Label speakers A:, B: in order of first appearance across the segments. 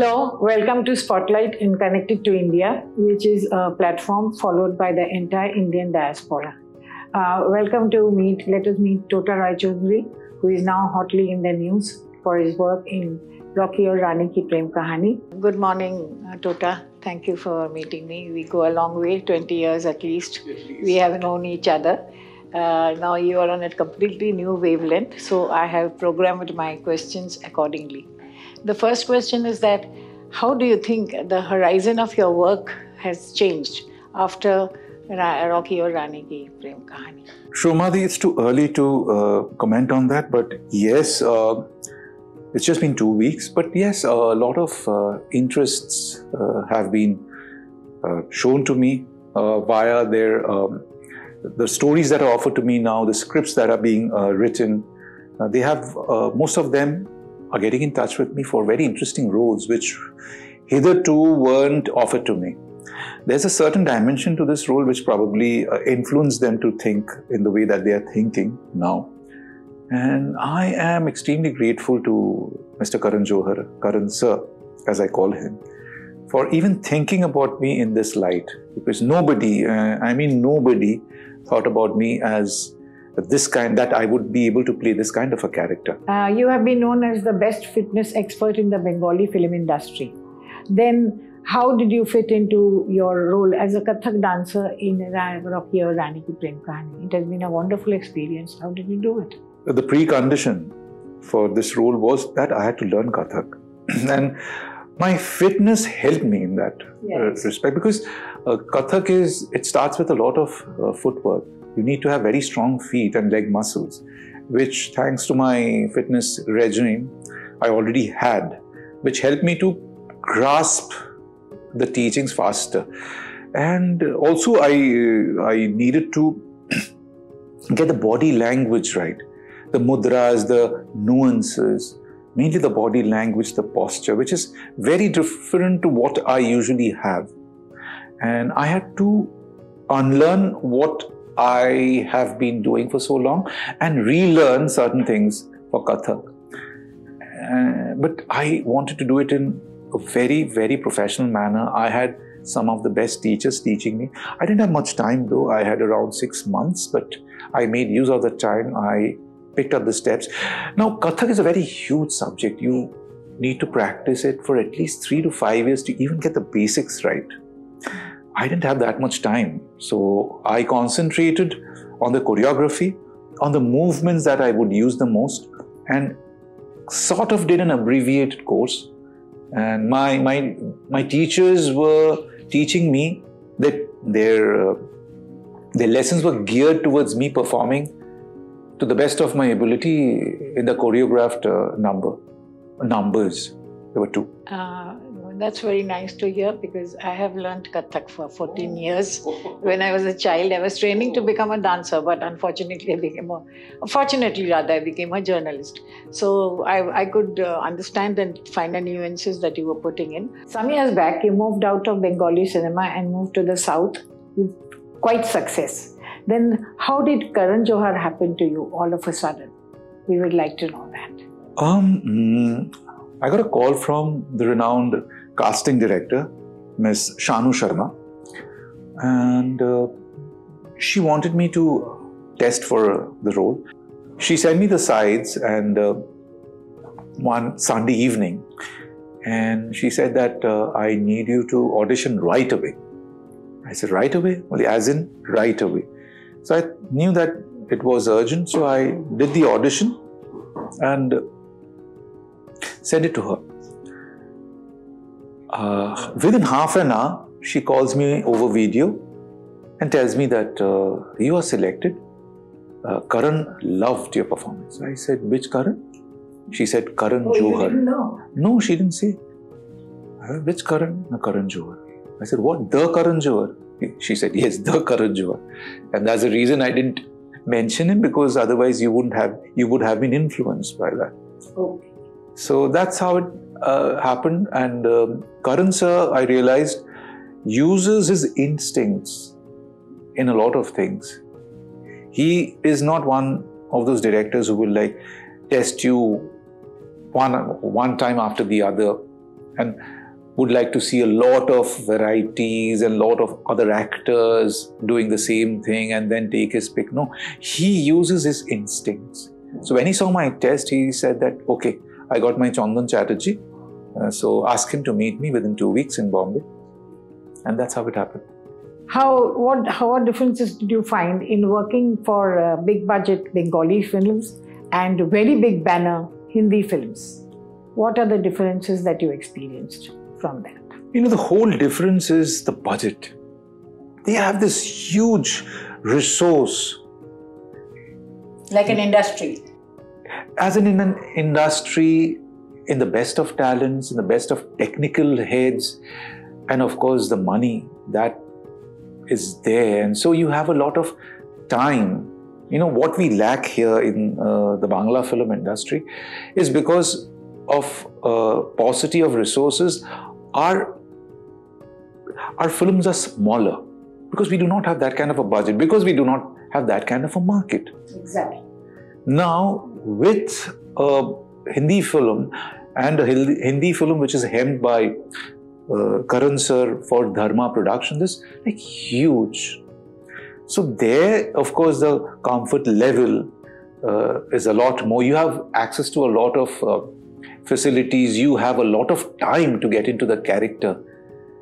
A: Hello, welcome to Spotlight in Connected to India, which is a platform followed by the entire Indian diaspora. Let us meet Tota Roy Chowdhury, who is now hotly in the news for his work in Rocky or Rani Kii Prem Kahani. Good morning, Tota. Thank you for meeting me. We go a long way, 20 years at least. We have known each other. Now you are on a completely new wavelength, so I have programmed my questions accordingly. The first question is that, how do you think the horizon of your work has changed after Rocky or Rani Kii Prem Kahani?
B: Shomadi, it's too early to comment on that, but yes, it's just been 2 weeks. But yes, a lot of interests have been shown to me via the stories that are offered to me now, the scripts that are being written. They have, most of them are getting in touch with me for very interesting roles, which hitherto weren't offered to me. There's a certain dimension to this role which probably influenced them to think in the way that they are thinking now. And I am extremely grateful to Mr. Karan Johar, Karan Sir, as I call him, for even thinking about me in this light. Because nobody, nobody thought about me as this kind, that I would be able to play this kind of a character.
A: You have been known as the best fitness expert in the Bengali film industry. Then how did you fit into your role as a Kathak dancer in Rocky or Rani Kii Prem Kahani? It has been a wonderful experience. How did you do it?
B: The precondition for this role was that I had to learn Kathak. And my fitness helped me in that respect, because Kathak it starts with a lot of footwork. You need to have very strong feet and leg muscles, which thanks to my fitness regime, I already had, which helped me to grasp the teachings faster. And also I needed to get the body language right, the mudras, the nuances, mainly the body language, the posture, which is very different to what I usually have. And I had to unlearn what I have been doing for so long and relearn certain things for Kathak. But I wanted to do it in a very, very professional manner. I had some of the best teachers teaching me. I didn't have much time though. I had around 6 months, but I made use of the time. I picked up the steps. Now, Kathak is a very huge subject. You need to practice it for at least 3 to 5 years to even get the basics right. I didn't have that much time. So I concentrated on the choreography, on the movements that I would use the most, and sort of did an abbreviated course. And my teachers were teaching me that their lessons were geared towards me performing to the best of my ability in the choreographed numbers. There were 2.
A: That's very nice to hear, because I have learned Kathak for 14 years. When I was a child, I was training to become a dancer, but unfortunately I became I became a journalist. So I could understand and find the nuances that you were putting in. Some years back, you moved out of Bengali cinema and moved to the south with quite success. Then how did Karan Johar happen to you all of a sudden? We would like to know that.
B: I got a call from the renowned casting director, Ms. Shanu Sharma, and she wanted me to test for the role. She sent me the sides and one Sunday evening, and she said that I need you to audition right away. I said, right away? Well, as in right away. So I knew that it was urgent, so I did the audition and sent it to her. Within half an hour, she calls me over video and tells me that you are selected. Karan loved your performance. I said, which Karan? She said, Karan Johar.
A: You didn't know?
B: No, she didn't say. Which Karan? Karan Johar. I said, what? The Karan Johar? She said, yes, the Karan Johar. And that's the reason I didn't mention him, because otherwise you would have been influenced by that.
A: Okay.
B: So that's how it happened. And Karan sir, I realized, uses his instincts in a lot of things. He is not one of those directors who will test you one time after the other and would like to see a lot of varieties and a lot of other actors doing the same thing and then take his pick. No, he uses his instincts. So when he saw my test, he said that, okay, I got my Chandan Chatterjee, so ask him to meet me within 2 weeks in Bombay. And that's how it happened.
A: What differences did you find in working for big budget Bengali films and very big banner Hindi films? What are the differences that you experienced from that?
B: You know, the whole difference is the budget. They have this huge resource.
A: Like an industry.
B: As in an industry, in the best of talents, in the best of technical heads, and of course the money that is there. And so you have a lot of time. You know, what we lack here in the Bangla film industry is because of paucity of resources. Our films are smaller because we do not have that kind of a budget, because we do not have that kind of a market.
A: Exactly.
B: Now, with a Hindi film, and a Hindi film which is hemmed by Karan sir for Dharma production, is like huge. So there, of course, the comfort level is a lot more. You have access to a lot of facilities. You have a lot of time to get into the character.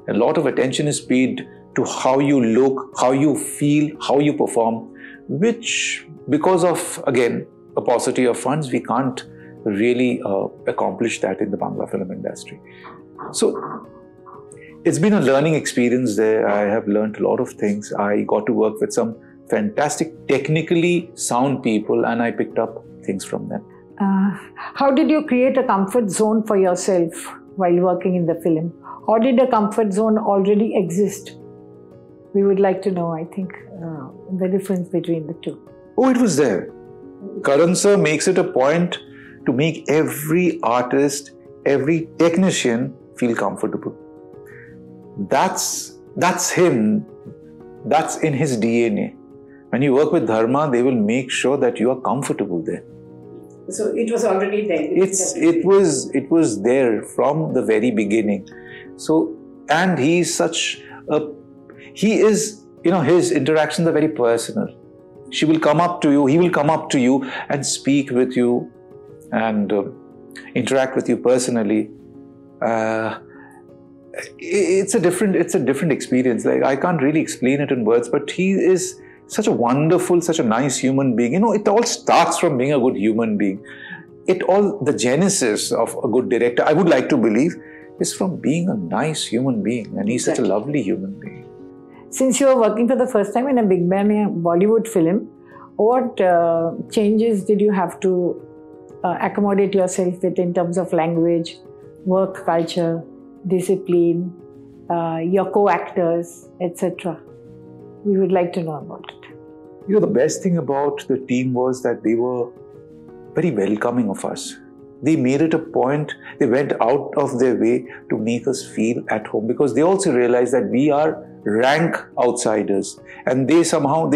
B: A lot of attention is paid to how you look, how you feel, how you perform, which, because of, again, a paucity of funds, we can't really accomplish that in the Bangla film industry. So it's been a learning experience there. I have learned a lot of things. I got to work with some fantastic, technically sound people, and I picked up things from them.
A: How did you create a comfort zone for yourself while working in the film? Or did a comfort zone already exist? We would like to know, I think, the difference between the two.
B: Oh, it was there. Karan sir makes it a point to make every artist, every technician feel comfortable. That's him. That's in his DNA. When you work with Dharma, they will make sure that you are comfortable there.
A: So it was already there.
B: It was there from the very beginning. So, and he's such a, he is, you know, his interactions are very personal. She will come up to you, he will come up to you and speak with you and interact with you personally. It's a different experience. Like, I can't really explain it in words, but he is such a wonderful, such a nice human being. You know, it all starts from being a good human being. The genesis of a good director, I would like to believe, is from being a nice human being. And he's such a lovely human being.
A: Since you are working for the first time in a big Bollywood film, what changes did you have to accommodate yourself with in terms of language, work culture, discipline, your co-actors, etc.? We would like to know about it.
B: You know, the best thing about the team was that they were very welcoming of us. They made it a point, they went out of their way to make us feel at home, because they also realized that we are rank outsiders, and they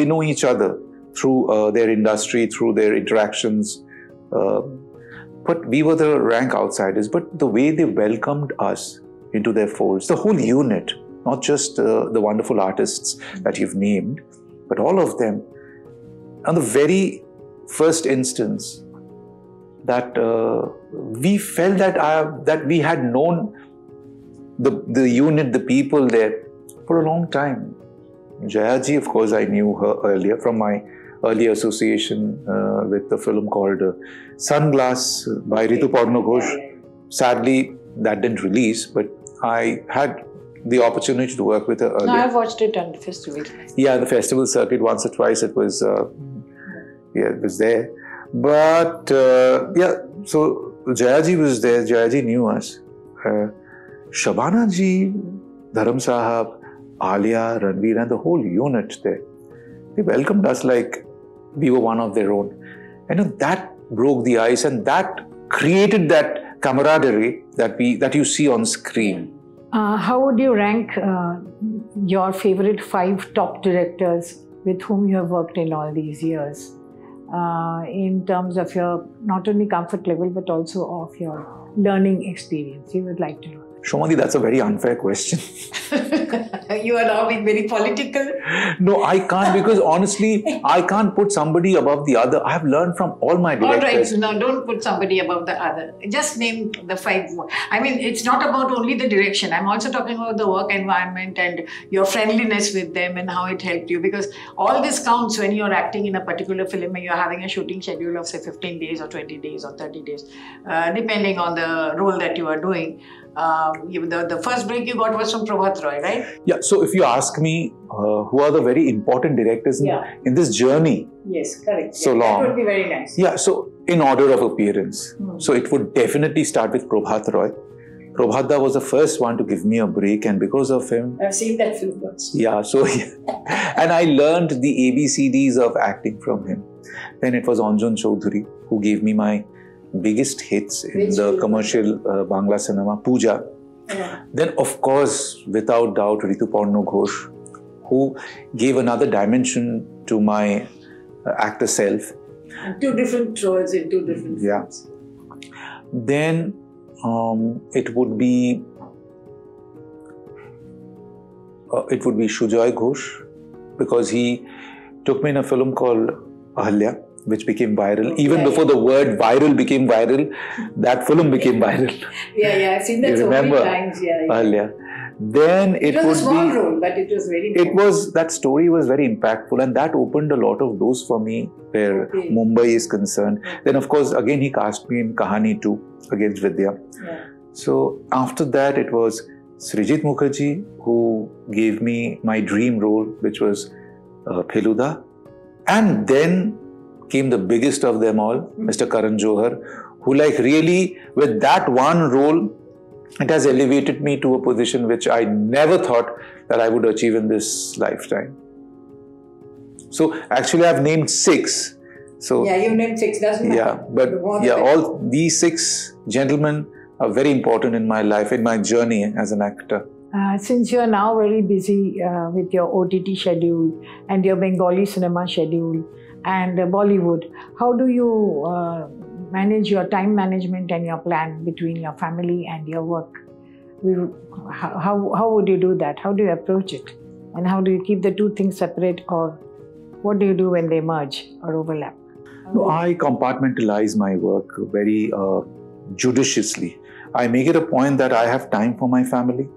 B: know each other through their industry, through their interactions. But we were the rank outsiders. But the way they welcomed us into their folds, the whole unit, not just the wonderful artists that you've named, but all of them, on the very first instance, that we felt that we had known the unit, the people there for a long time. Jayaji, of course, I knew her earlier from my earlier association with the film called Sunglass by Ritu Parno Ghosh. Sadly, that didn't release, but I had the opportunity to work with her earlier.
A: No, I've watched it on the festival.
B: Yeah, the festival circuit, once or twice it was, it was there. But yeah, so Jayaji was there, Jayaji knew us. Shabana ji, Dharam Sahab, Alia, Ranveer, and the whole unit there, they welcomed us like we were one of their own. And that broke the ice, and that created that camaraderie that you see on screen.
A: How would you rank your favorite 5 top directors with whom you have worked in all these years, in terms of your not only comfort level but also of your learning experience? You would like to know.
B: Shomati, that's a very unfair question.
A: You are now being very political.
B: No, I can't, because honestly, I can't put somebody above the other. I have learned from all my directors.
A: All right, no, don't put somebody above the other. Just name the 5 more. I mean, it's not about only the direction. I'm also talking about the work environment and your friendliness with them and how it helped you. Because all this counts when you're acting in a particular film and you're having a shooting schedule of say 15 days or 20 days or 30 days, depending on the role that you are doing. The first break you got was from Tota Roy, right?
B: Yeah, so if you ask me, who are the very important directors in this journey?
A: Yes, correct.
B: So long.
A: That would be very nice.
B: Yeah, so in order of appearance. So it would definitely start with Tota Roy. Prabhata was the first one to give me a break, and because of him...
A: I've seen that film once.
B: Yeah, so... and I learned the ABCDs of acting from him. Then it was Anjan Chowdhury who gave me my biggest hits in the commercial Bangla cinema, Pooja. Yeah. Then, of course, without doubt, Rituparna Ghosh, who gave another dimension to my actor self.
A: And 2 different roles in 2 different films.
B: Then it would be Sujoy Ghosh, because he took me in a film called Ahalya, which became viral. Even before the word viral became viral, that film became viral.
A: Yeah, I've seen that so many times.
B: Ahalya. Then it was
A: a small role, but it was very
B: important. That story was very impactful, and that opened a lot of doors for me where Mumbai is concerned. Then, of course, again he cast me in Kahaani 2 against Vidya. So after that, it was Srijit Mukherjee who gave me my dream role, which was Feluda. And then came the biggest of them all, Mr. Karan Johar, who really, with that one role, it has elevated me to a position which I never thought that I would achieve in this lifetime. So actually I've named 6. So
A: yeah, you named 6, doesn't matter.
B: Yeah, but all these 6 gentlemen are very important in my life, in my journey as an actor.
A: Since you are now very busy with your OTT schedule and your Bengali cinema schedule and Bollywood, how do you manage your time management and your plan between your family and your work? How would you do that? How do you approach it? And how do you keep the 2 things separate, or what do you do when they merge or overlap?
B: No, I compartmentalize my work very judiciously. I make it a point that I have time for my family,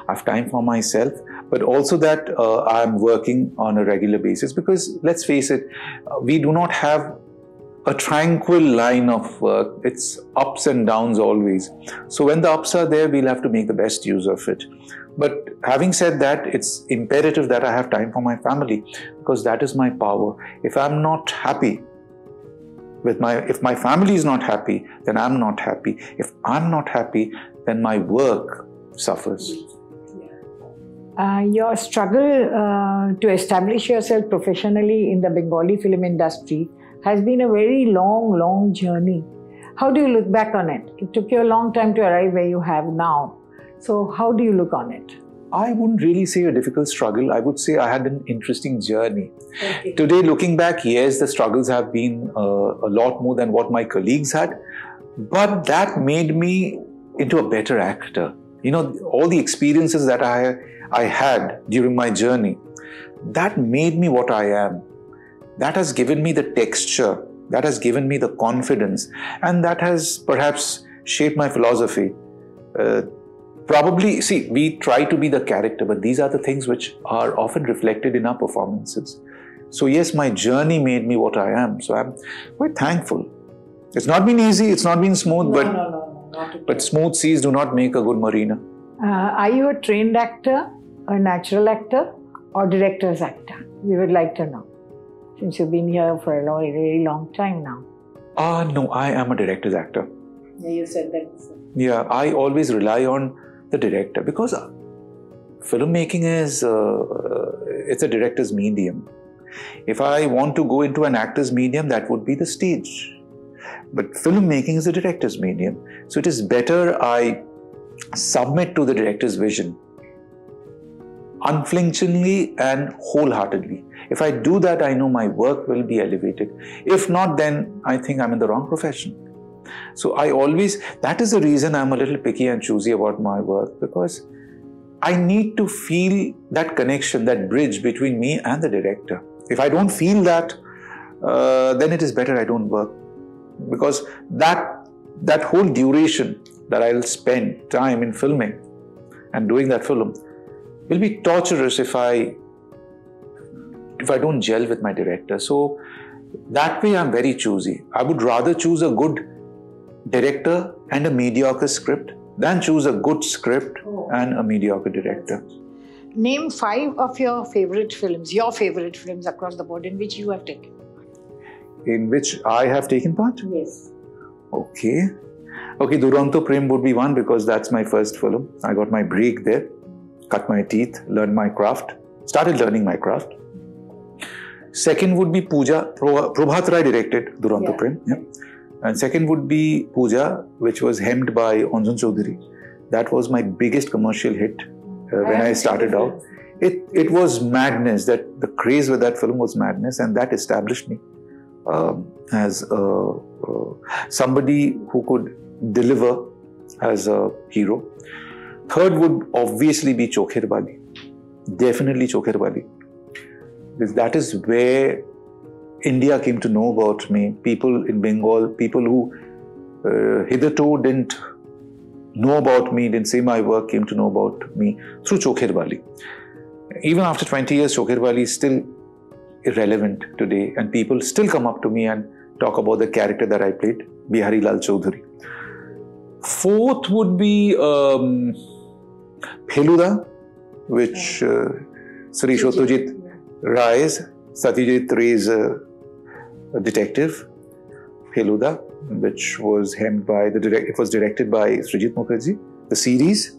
B: I have time for myself, but also that I'm working on a regular basis, because let's face it, we do not have a tranquil line of work. It's ups and downs always. So when the ups are there, we'll have to make the best use of it. But having said that, it's imperative that I have time for my family, because that is my power. If I'm not happy, if my family is not happy, then I'm not happy. If I'm not happy, then my work suffers.
A: Your struggle to establish yourself professionally in the Bengali film industry has been a very long journey. How do you look back on it? It took you a long time to arrive where you have now. So how do you look on it?
B: I wouldn't really say a difficult struggle. I would say I had an interesting journey. Today, looking back, yes, the struggles have been a lot more than what my colleagues had. But that made me into a better actor. You know, all the experiences that I had during my journey, that made me what I am. That has given me the texture, that has given me the confidence, and that has perhaps shaped my philosophy. Probably, see, we try to be the character, but these are the things which are often reflected in our performances. So yes, my journey made me what I am. So I'm quite thankful. It's not been easy, it's not been smooth, but smooth seas do not make a good marina.
A: Are you a trained actor, a natural actor, or director's actor? We would like to know, since you've been here for a very long time now.
B: No, I am a director's actor.
A: Yeah, you said that before.
B: Yeah, I always rely on the director, because filmmaking is it's a director's medium. If I want to go into an actor's medium, that would be the stage. But filmmaking is a director's medium. So it is better I submit to the director's vision unflinchingly and wholeheartedly. If I do that, I know my work will be elevated. If not, then I think I'm in the wrong profession. So I always, that is the reason I'm a little picky and choosy about my work, because I need to feel that connection, that bridge between me and the director. If I don't feel that, then it is better I don't work, because that whole duration that I'll spend time in filming and doing that film will be torturous if I don't gel with my director. So that way I'm very choosy. I would rather choose a good director and a mediocre script than choose a good script and a mediocre director.
A: Name 5 of your favorite films across the board in which you have taken part.
B: In which I have taken part?
A: Yes.
B: Okay, Tota Roy Prem would be one, because that's my first film. I got my break there, cut my teeth, learned my craft, started learning my craft. Second would be Pooja. Prabhat Rai directed Tota Roy Prem. Yeah. And second would be Pooja, which was hemmed by Tota Chowdhury. That was my biggest commercial hit when I started out. It was madness. That the craze with that film was madness, and that established me as somebody who could deliver as a hero. Third would obviously be Chokher Bali. Definitely Chokher Bali. Because that is where India came to know about me. People in Bengal, people who hitherto didn't know about me, didn't see my work, came to know about me through Chokher Bali. Even after 20 years, Chokher Bali is still irrelevant today, and people still come up to me and talk about the character that I played, Bihari Lal Chowdhury. Fourth would be Feluda, which Sri Satyajit Ray's detective, Feluda, which was hemmed by it was directed by Srijit Mukherjee, the series.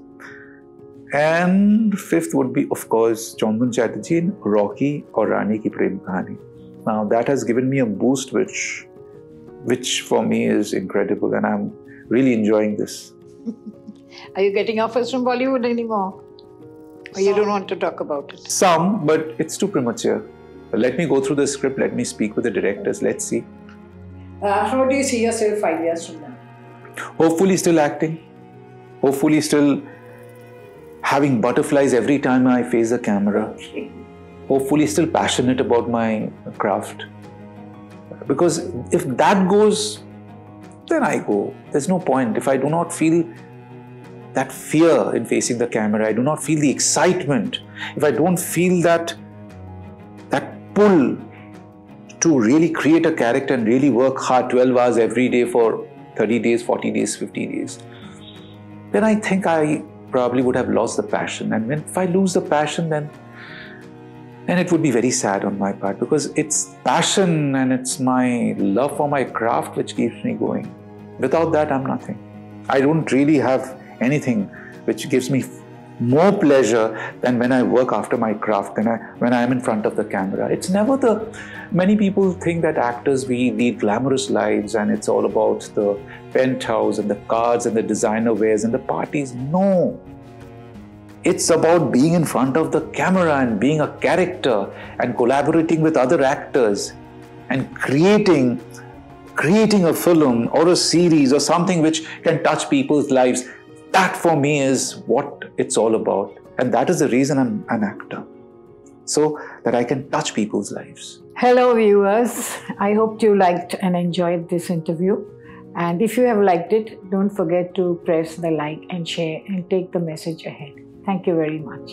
B: And fifth would be, of course, Chandan Chatterjee in Rocky or Rani Kii Prem Kahani. Now that has given me a boost which for me is incredible, and I'm really enjoying this.
A: Are you getting offers from Bollywood anymore? Or you don't want to talk about it?
B: Some, but it's too premature. Let me go through the script, let me speak with the directors, let's see.
A: How do you see yourself 5 years from now?
B: Hopefully still acting. Hopefully still having butterflies every time I face the camera. Hopefully still passionate about my craft. Because if that goes, then I go. There's no point. If I do not feel that fear in facing the camera, I do not feel the excitement, if I don't feel that pull to really create a character and really work hard 12 hours every day for 30 days, 40 days, 50 days, then I think I probably would have lost the passion. And if I lose the passion, then it would be very sad on my part, because it's passion and it's my love for my craft which keeps me going. Without that, I'm nothing. I don't really have anything which gives me more pleasure than when I work after my craft, when I am in front of the camera. It's never many people think that actors, we lead glamorous lives and it's all about the penthouse and the cars and the designer wears and the parties. No. It's about being in front of the camera and being a character and collaborating with other actors and creating a film or a series or something which can touch people's lives. That for me is what it's all about. And that is the reason I'm an actor. So that I can touch people's lives.
A: Hello viewers. I hope you liked and enjoyed this interview. And if you have liked it, don't forget to press the like and share and take the message ahead. Thank you very much.